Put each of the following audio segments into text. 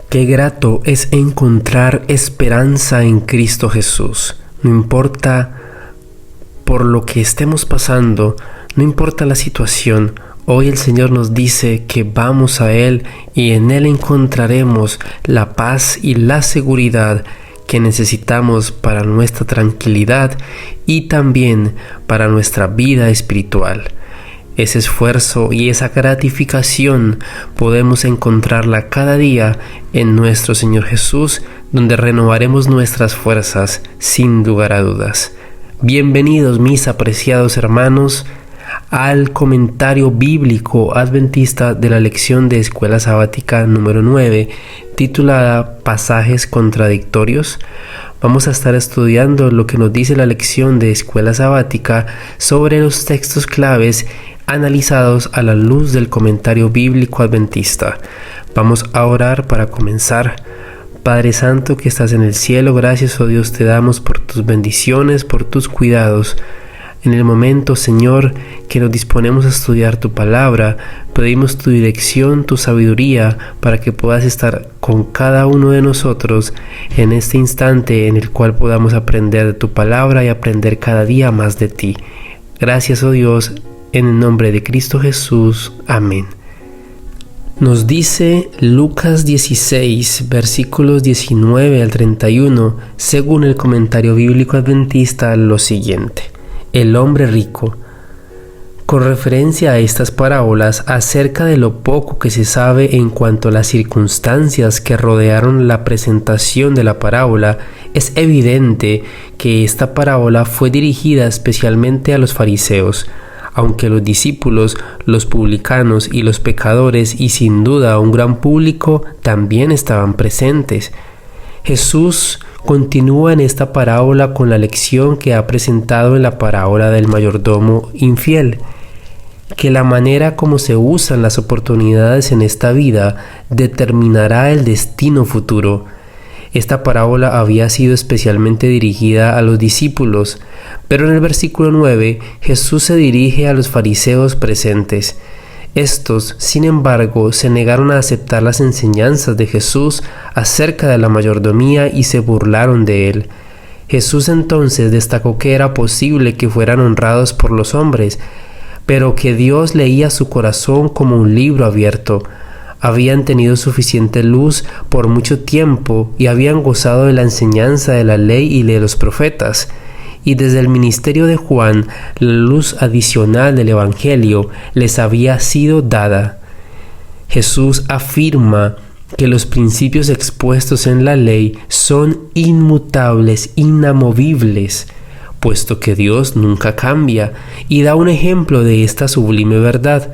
Qué grato es encontrar esperanza en Cristo Jesús. No importa por lo que estemos pasando, no importa la situación, hoy el Señor nos dice que vamos a Él y en Él encontraremos la paz y la seguridad que necesitamos para nuestra tranquilidad y también para nuestra vida espiritual. Ese esfuerzo y esa gratificación podemos encontrarla cada día en nuestro Señor Jesús, donde renovaremos nuestras fuerzas sin lugar a dudas. Bienvenidos, mis apreciados hermanos, al comentario bíblico adventista de la lección de Escuela Sabática número 9, titulada Pasajes contradictorios. Vamos a estar estudiando lo que nos dice la lección de Escuela Sabática sobre los textos claves analizados a la luz del comentario bíblico adventista. Vamos a orar para comenzar. Padre Santo que estás en el cielo, gracias, oh Dios, te damos por tus bendiciones, por tus cuidados. En el momento, Señor, que nos disponemos a estudiar tu palabra, pedimos tu dirección, tu sabiduría, para que puedas estar con cada uno de nosotros en este instante en el cual podamos aprender de tu palabra y aprender cada día más de ti. Gracias, oh Dios, en el nombre de Cristo Jesús. Amén. Nos dice Lucas 16, versículos 19 al 31, según el comentario bíblico adventista, lo siguiente: el hombre rico. Con referencia a estas parábolas acerca de lo poco que se sabe en cuanto a las circunstancias que rodearon la presentación de la parábola, es evidente que esta parábola fue dirigida especialmente a los fariseos, aunque los discípulos, los publicanos y los pecadores, y sin duda un gran público, también estaban presentes. Jesús continúa en esta parábola con la lección que ha presentado en la parábola del mayordomo infiel, que la manera como se usan las oportunidades en esta vida determinará el destino futuro. Esta parábola había sido especialmente dirigida a los discípulos, pero en el versículo 9 Jesús se dirige a los fariseos presentes. Estos, sin embargo, se negaron a aceptar las enseñanzas de Jesús acerca de la mayordomía y se burlaron de él. Jesús entonces destacó que era posible que fueran honrados por los hombres, pero que Dios leía su corazón como un libro abierto. Habían tenido suficiente luz por mucho tiempo y habían gozado de la enseñanza de la ley y de los profetas. Y desde el ministerio de Juan, la luz adicional del Evangelio les había sido dada. Jesús afirma que los principios expuestos en la ley son inmutables, inamovibles, puesto que Dios nunca cambia, y da un ejemplo de esta sublime verdad.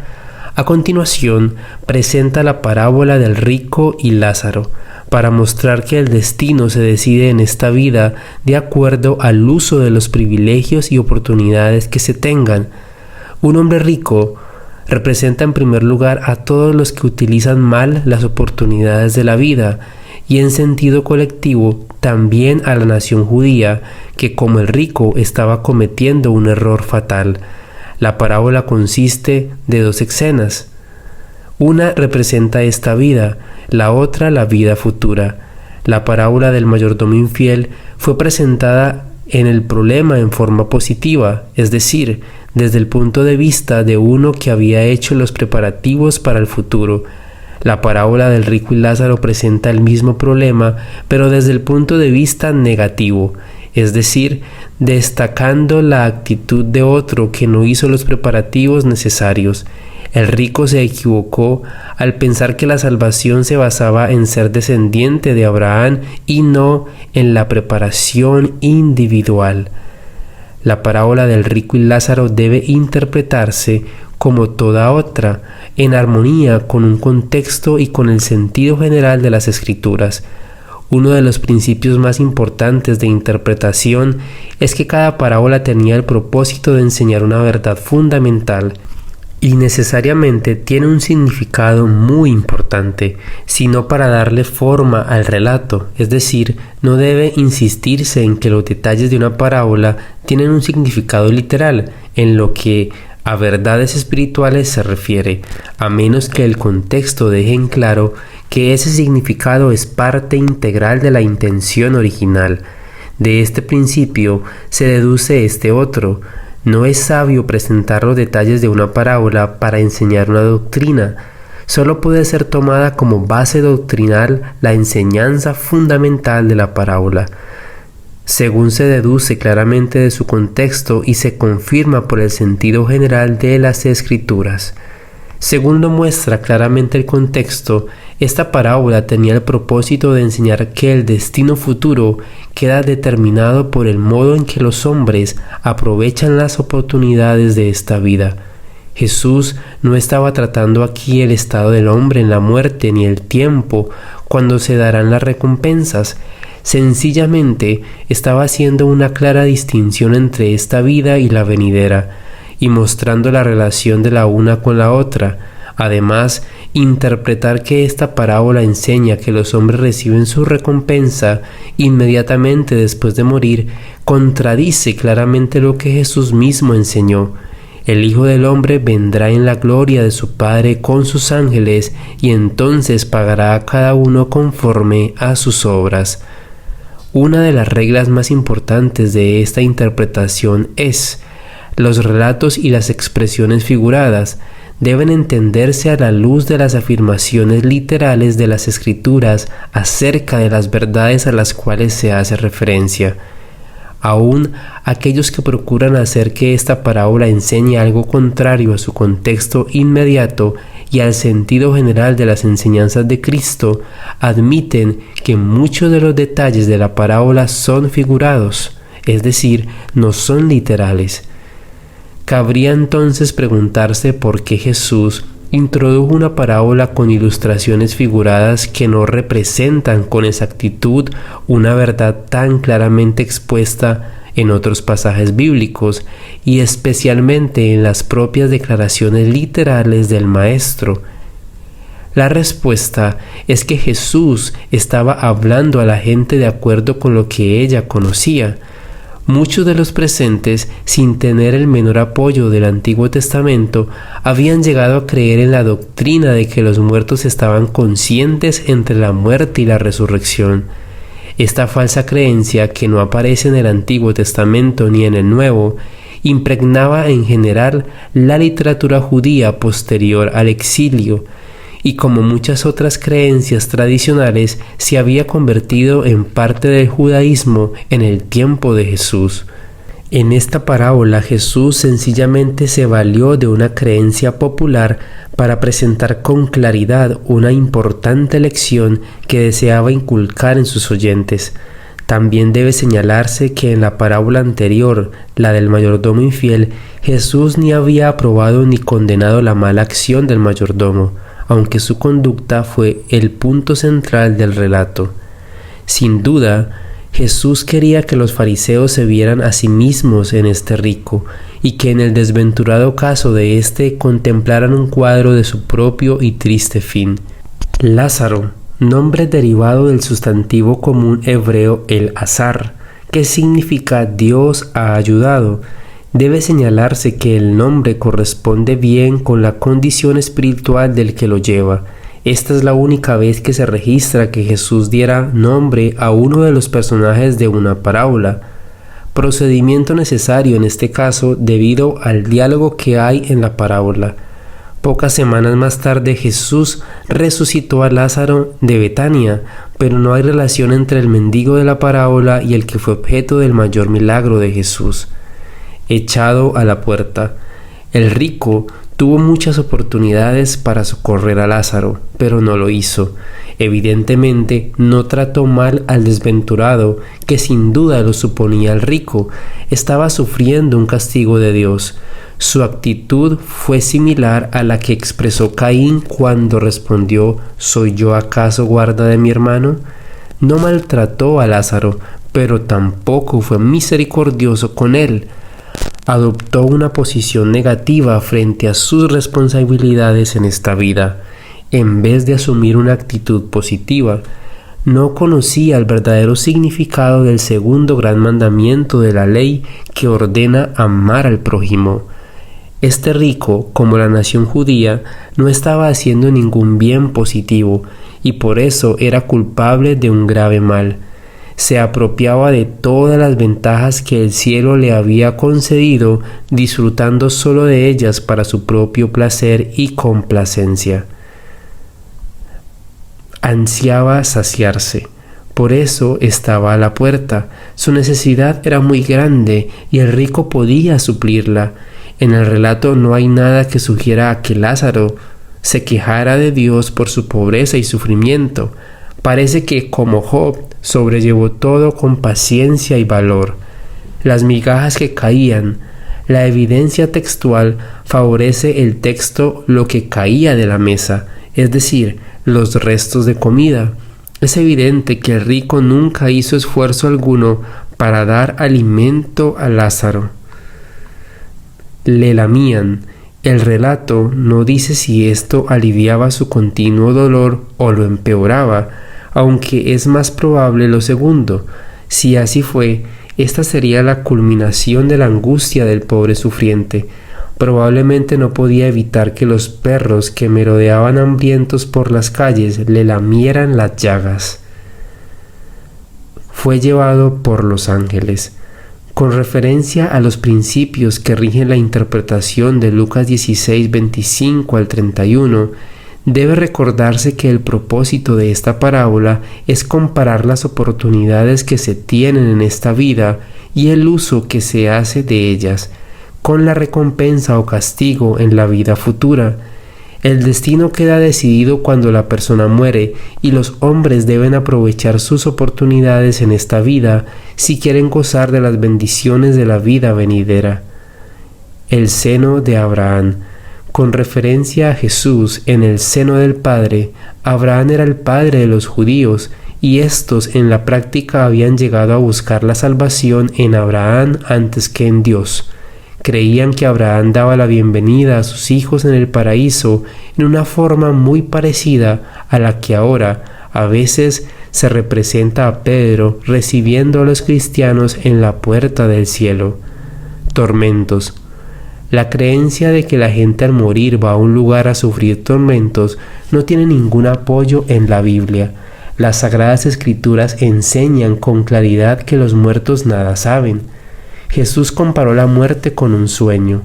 A continuación, presenta la parábola del rico y Lázaro, para mostrar que el destino se decide en esta vida de acuerdo al uso de los privilegios y oportunidades que se tengan. Un hombre rico representa en primer lugar a todos los que utilizan mal las oportunidades de la vida, y en sentido colectivo también a la nación judía, que como el rico estaba cometiendo un error fatal. La parábola consiste de dos escenas. Una representa esta vida, la otra la vida futura. La parábola del mayordomo infiel fue presentada en el problema en forma positiva, es decir, desde el punto de vista de uno que había hecho los preparativos para el futuro. La parábola del rico y Lázaro presenta el mismo problema, pero desde el punto de vista negativo, es decir, destacando la actitud de otro que no hizo los preparativos necesarios. El rico se equivocó al pensar que la salvación se basaba en ser descendiente de Abraham y no en la preparación individual. La parábola del rico y Lázaro debe interpretarse como toda otra, en armonía con un contexto y con el sentido general de las Escrituras. Uno de los principios más importantes de interpretación es que cada parábola tenía el propósito de enseñar una verdad fundamental y necesariamente tiene un significado muy importante, sino para darle forma al relato, es decir, no debe insistirse en que los detalles de una parábola tienen un significado literal, en lo que A verdades espirituales se refiere, a menos que el contexto deje en claro que ese significado es parte integral de la intención original. De este principio se deduce este otro. No es sabio presentar los detalles de una parábola para enseñar una doctrina. Solo puede ser tomada como base doctrinal la enseñanza fundamental de la parábola, según se deduce claramente de su contexto y se confirma por el sentido general de las Escrituras. Según lo muestra claramente el contexto, esta parábola tenía el propósito de enseñar que el destino futuro queda determinado por el modo en que los hombres aprovechan las oportunidades de esta vida. Jesús no estaba tratando aquí el estado del hombre en la muerte ni el tiempo cuando se darán las recompensas. Sencillamente estaba haciendo una clara distinción entre esta vida y la venidera, y mostrando la relación de la una con la otra. Además, interpretar que esta parábola enseña que los hombres reciben su recompensa inmediatamente después de morir contradice claramente lo que Jesús mismo enseñó. El Hijo del Hombre vendrá en la gloria de su Padre con sus ángeles y entonces pagará a cada uno conforme a sus obras. Una de las reglas más importantes de esta interpretación es: los relatos y las expresiones figuradas deben entenderse a la luz de las afirmaciones literales de las Escrituras acerca de las verdades a las cuales se hace referencia. Aún aquellos que procuran hacer que esta parábola enseñe algo contrario a su contexto inmediato y al sentido general de las enseñanzas de Cristo, admiten que muchos de los detalles de la parábola son figurados, es decir, no son literales. Cabría entonces preguntarse por qué Jesús introdujo una parábola con ilustraciones figuradas que no representan con exactitud una verdad tan claramente expuesta en otros pasajes bíblicos y especialmente en las propias declaraciones literales del Maestro. La respuesta es que Jesús estaba hablando a la gente de acuerdo con lo que ella conocía. Muchos de los presentes, sin tener el menor apoyo del Antiguo Testamento, habían llegado a creer en la doctrina de que los muertos estaban conscientes entre la muerte y la resurrección. Esta falsa creencia, que no aparece en el Antiguo Testamento ni en el Nuevo, impregnaba en general la literatura judía posterior al exilio, y como muchas otras creencias tradicionales se había convertido en parte del judaísmo en el tiempo de Jesús. En esta parábola Jesús sencillamente se valió de una creencia popular para presentar con claridad una importante lección que deseaba inculcar en sus oyentes. También debe señalarse que en la parábola anterior, la del mayordomo infiel, Jesús ni había aprobado ni condenado la mala acción del mayordomo, aunque su conducta fue el punto central del relato. Sin duda, Jesús quería que los fariseos se vieran a sí mismos en este rico y que en el desventurado caso de éste contemplaran un cuadro de su propio y triste fin. Lázaro, nombre derivado del sustantivo común hebreo el azar, que significa Dios ha ayudado. Debe señalarse que el nombre corresponde bien con la condición espiritual del que lo lleva. Esta es la única vez que se registra que Jesús diera nombre a uno de los personajes de una parábola, procedimiento necesario en este caso debido al diálogo que hay en la parábola. Pocas semanas más tarde Jesús resucitó a Lázaro de Betania, pero no hay relación entre el mendigo de la parábola y el que fue objeto del mayor milagro de Jesús. Echado a la puerta, el rico tuvo muchas oportunidades para socorrer a Lázaro, pero no lo hizo. Evidentemente no trató mal al desventurado, que sin duda lo suponía el rico. Estaba sufriendo un castigo de Dios. Su actitud fue similar a la que expresó Caín cuando respondió: ¿Soy yo acaso guarda de mi hermano? No maltrató a Lázaro, pero tampoco fue misericordioso con él. Adoptó una posición negativa frente a sus responsabilidades en esta vida, en vez de asumir una actitud positiva. No conocía el verdadero significado del segundo gran mandamiento de la ley que ordena amar al prójimo. Este rico, como la nación judía, no estaba haciendo ningún bien positivo y por eso era culpable de un grave mal. Se apropiaba de todas las ventajas que el cielo le había concedido, disfrutando solo de ellas para su propio placer y complacencia. Ansiaba saciarse. Por eso estaba a la puerta. Su necesidad era muy grande y el rico podía suplirla. En el relato no hay nada que sugiera a que Lázaro se quejara de Dios por su pobreza y sufrimiento. Parece que, como Job, sobrellevó todo con paciencia y valor. Las migajas que caían, la evidencia textual favorece el texto lo que caía de la mesa, es decir, los restos de comida. Es evidente que el rico nunca hizo esfuerzo alguno para dar alimento a Lázaro. Le lamían. El relato no dice si esto aliviaba su continuo dolor o lo empeoraba, aunque es más probable lo segundo. Si así fue, esta sería la culminación de la angustia del pobre sufriente. Probablemente no podía evitar que los perros que merodeaban hambrientos por las calles le lamieran las llagas. Fue llevado por los ángeles. Con referencia a los principios que rigen la interpretación de Lucas 16, 25 al 31, debe recordarse que el propósito de esta parábola es comparar las oportunidades que se tienen en esta vida y el uso que se hace de ellas, con la recompensa o castigo en la vida futura. El destino queda decidido cuando la persona muere y los hombres deben aprovechar sus oportunidades en esta vida si quieren gozar de las bendiciones de la vida venidera. El seno de Abraham. Con referencia a Jesús en el seno del Padre, Abraham era el padre de los judíos y estos en la práctica habían llegado a buscar la salvación en Abraham antes que en Dios. Creían que Abraham daba la bienvenida a sus hijos en el paraíso en una forma muy parecida a la que ahora a veces se representa a Pedro recibiendo a los cristianos en la puerta del cielo. Tormentos. La creencia de que la gente al morir va a un lugar a sufrir tormentos no tiene ningún apoyo en la Biblia. Las Sagradas Escrituras enseñan con claridad que los muertos nada saben. Jesús comparó la muerte con un sueño.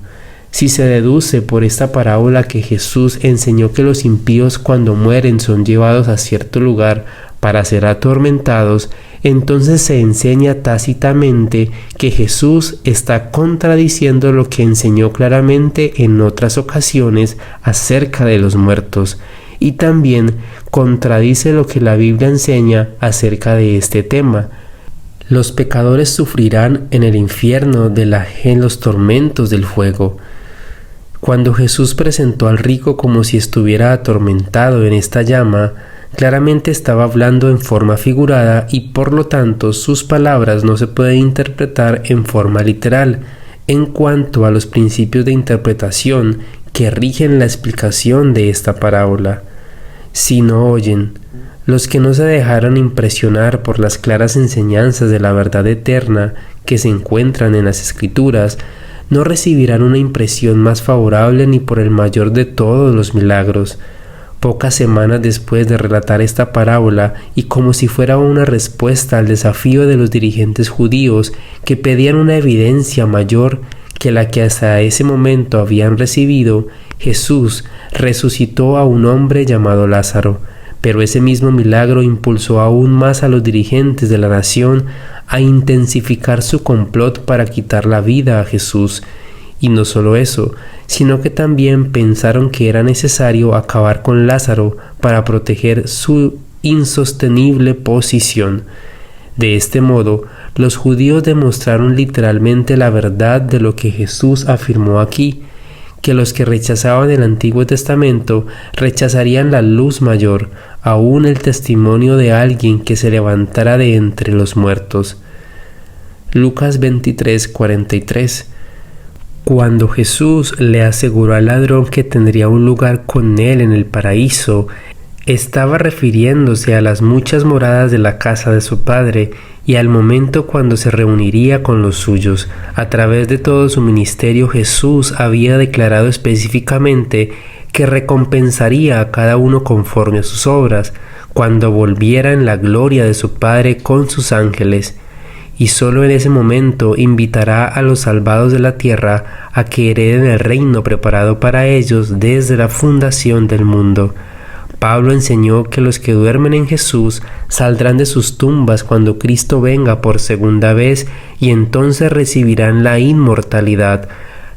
Si se deduce por esta parábola que Jesús enseñó que los impíos cuando mueren son llevados a cierto lugar para ser atormentados, entonces se enseña tácitamente que Jesús está contradiciendo lo que enseñó claramente en otras ocasiones acerca de los muertos, y también contradice lo que la Biblia enseña acerca de este tema. Los pecadores sufrirán en el infierno en los tormentos del fuego. Cuando Jesús presentó al rico como si estuviera atormentado en esta llama, claramente estaba hablando en forma figurada y por lo tanto sus palabras no se pueden interpretar en forma literal en cuanto a los principios de interpretación que rigen la explicación de esta parábola. Si no oyen, los que no se dejaron impresionar por las claras enseñanzas de la verdad eterna que se encuentran en las Escrituras, no recibirán una impresión más favorable ni por el mayor de todos los milagros. Pocas semanas después de relatar esta parábola, y como si fuera una respuesta al desafío de los dirigentes judíos que pedían una evidencia mayor que la que hasta ese momento habían recibido, Jesús resucitó a un hombre llamado Lázaro. Pero ese mismo milagro impulsó aún más a los dirigentes de la nación a intensificar su complot para quitar la vida a Jesús. Y no solo eso, sino que también pensaron que era necesario acabar con Lázaro para proteger su insostenible posición. De este modo, los judíos demostraron literalmente la verdad de lo que Jesús afirmó aquí, que los que rechazaban el Antiguo Testamento rechazarían la luz mayor, aún el testimonio de alguien que se levantara de entre los muertos. Lucas 23, 43. Cuando Jesús le aseguró al ladrón que tendría un lugar con él en el paraíso, Estaba refiriéndose a las muchas moradas de la casa de su padre y al momento cuando se reuniría con los suyos. A través de todo su ministerio, Jesús había declarado específicamente que recompensaría a cada uno conforme a sus obras, cuando volviera en la gloria de su Padre con sus ángeles. Y solo en ese momento invitará a los salvados de la tierra a que hereden el reino preparado para ellos desde la fundación del mundo. Pablo enseñó que los que duermen en Jesús saldrán de sus tumbas cuando Cristo venga por segunda vez y entonces recibirán la inmortalidad.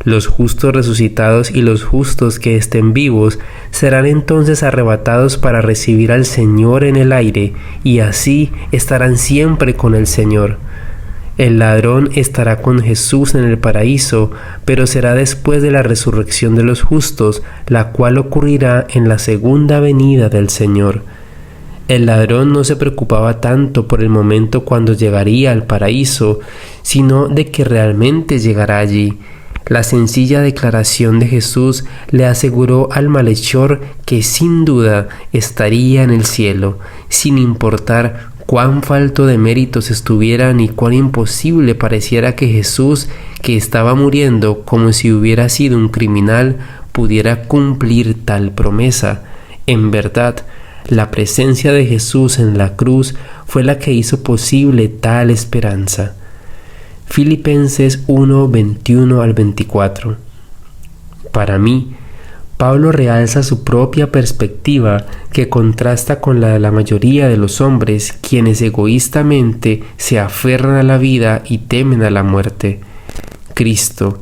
Los justos resucitados y los justos que estén vivos serán entonces arrebatados para recibir al Señor en el aire y así estarán siempre con el Señor. El ladrón estará con Jesús en el paraíso, pero será después de la resurrección de los justos, la cual ocurrirá en la segunda venida del Señor. El ladrón no se preocupaba tanto por el momento cuando llegaría al paraíso, sino de que realmente llegará allí. La sencilla declaración de Jesús le aseguró al malhechor que sin duda estaría en el cielo, sin importar cuán falto de méritos estuviera ni cuán imposible pareciera que Jesús, que estaba muriendo como si hubiera sido un criminal, pudiera cumplir tal promesa. En verdad, la presencia de Jesús en la cruz fue la que hizo posible tal esperanza. Filipenses 1, 21 al 24. Para mí, Pablo realza su propia perspectiva que contrasta con la de la mayoría de los hombres, quienes egoístamente se aferran a la vida y temen a la muerte. Cristo.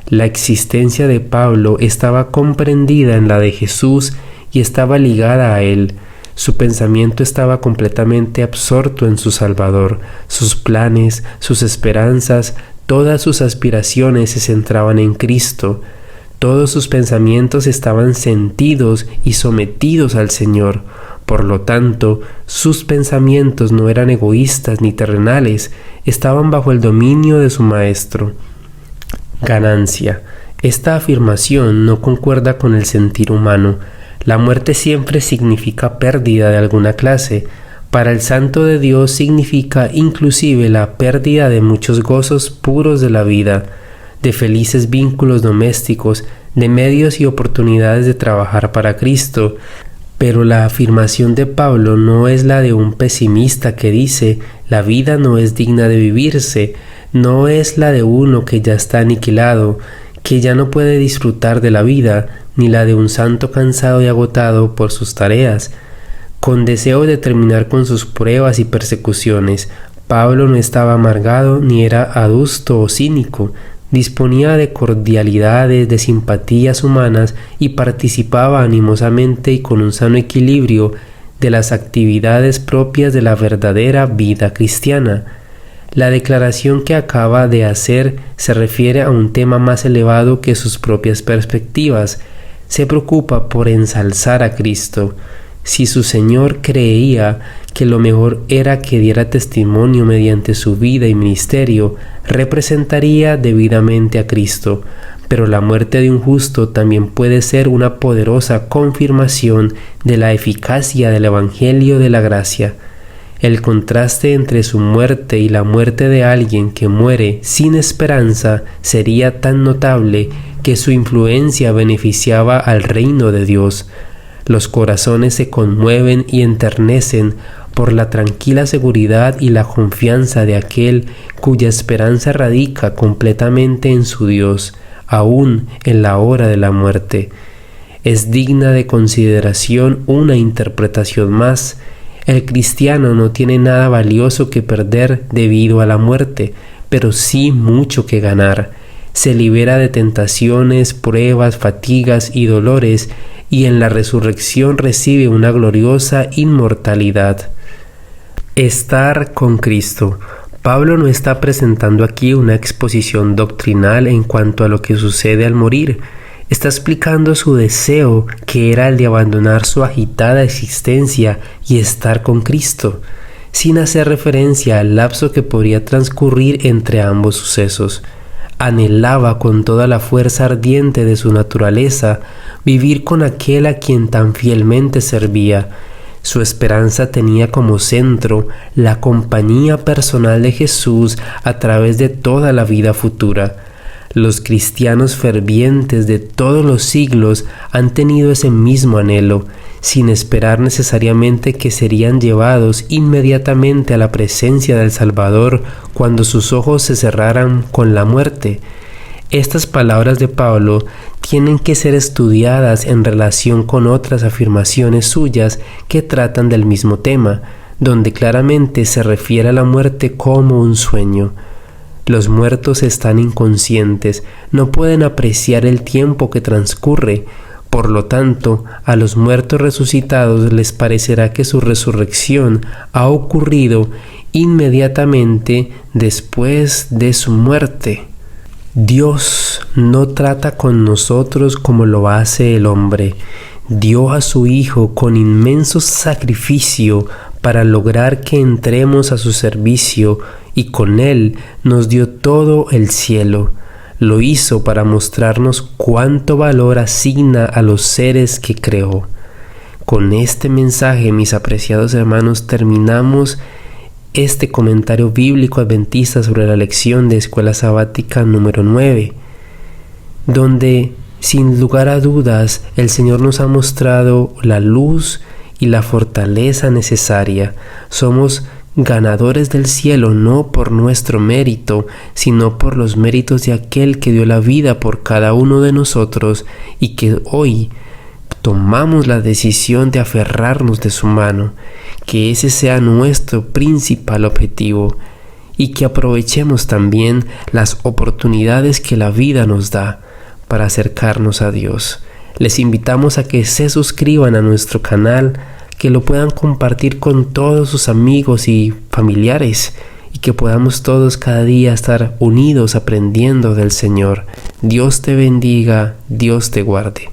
La existencia de Pablo estaba comprendida en la de Jesús y estaba ligada a él. Su pensamiento estaba completamente absorto en su Salvador. Sus planes, sus esperanzas, todas sus aspiraciones se centraban en Cristo. Todos sus pensamientos estaban sentidos y sometidos al Señor. Por lo tanto, sus pensamientos no eran egoístas ni terrenales, estaban bajo el dominio de su Maestro. Ganancia. Esta afirmación no concuerda con el sentir humano. La muerte siempre significa pérdida de alguna clase. Para el santo de Dios significa inclusive la pérdida de muchos gozos puros de la vida, de felices vínculos domésticos, de medios y oportunidades de trabajar para Cristo. Pero la afirmación de Pablo no es la de un pesimista que dice: la vida no es digna de vivirse, no es la de uno que ya está aniquilado, que ya no puede disfrutar de la vida, ni la de un santo cansado y agotado por sus tareas. Con deseo de terminar con sus pruebas y persecuciones, Pablo no estaba amargado ni era adusto o cínico. Disponía de cordialidades, de simpatías humanas y participaba animosamente y con un sano equilibrio de las actividades propias de la verdadera vida cristiana. La declaración que acaba de hacer se refiere a un tema más elevado que sus propias perspectivas. Se preocupa por ensalzar a Cristo. Si su Señor creía que lo mejor era que diera testimonio mediante su vida y ministerio, representaría debidamente a Cristo, pero la muerte de un justo también puede ser una poderosa confirmación de la eficacia del Evangelio de la gracia. El contraste entre su muerte y la muerte de alguien que muere sin esperanza sería tan notable que su influencia beneficiaba al reino de Dios. Los corazones se conmueven y enternecen por la tranquila seguridad y la confianza de aquel cuya esperanza radica completamente en su Dios, aún en la hora de la muerte. Es digna de consideración una interpretación más. El cristiano no tiene nada valioso que perder debido a la muerte, pero sí mucho que ganar. Se libera de tentaciones, pruebas, fatigas y dolores, y en la resurrección recibe una gloriosa inmortalidad. Estar con Cristo. Pablo no está presentando aquí una exposición doctrinal en cuanto a lo que sucede al morir. Está explicando su deseo, que era el de abandonar su agitada existencia y estar con Cristo, sin hacer referencia al lapso que podría transcurrir entre ambos sucesos. Anhelaba con toda la fuerza ardiente de su naturaleza vivir con aquel a quien tan fielmente servía. Su esperanza tenía como centro la compañía personal de Jesús a través de toda la vida futura. Los cristianos fervientes de todos los siglos han tenido ese mismo anhelo, sin esperar necesariamente que serían llevados inmediatamente a la presencia del Salvador cuando sus ojos se cerraran con la muerte. Estas palabras de Pablo tienen que ser estudiadas en relación con otras afirmaciones suyas que tratan del mismo tema, donde claramente se refiere a la muerte como un sueño. Los muertos están inconscientes, no pueden apreciar el tiempo que transcurre. Por lo tanto, a los muertos resucitados les parecerá que su resurrección ha ocurrido inmediatamente después de su muerte. Dios no trata con nosotros como lo hace el hombre. Dio a su Hijo con inmenso sacrificio para lograr que entremos a su servicio, y con Él nos dio todo el cielo. Lo hizo para mostrarnos cuánto valor asigna a los seres que creó. Con este mensaje, mis apreciados hermanos, terminamos este comentario bíblico adventista sobre la lección de Escuela Sabática número 9, donde sin lugar a dudas el Señor nos ha mostrado la luz y la fortaleza necesaria. Somos ganadores del cielo no por nuestro mérito, sino por los méritos de aquel que dio la vida por cada uno de nosotros y que hoy tomamos la decisión de aferrarnos de su mano. Que ese sea nuestro principal objetivo y que aprovechemos también las oportunidades que la vida nos da para acercarnos a Dios. Les invitamos a que se suscriban a nuestro canal, que lo puedan compartir con todos sus amigos y familiares y que podamos todos cada día estar unidos aprendiendo del Señor. Dios te bendiga, Dios te guarde.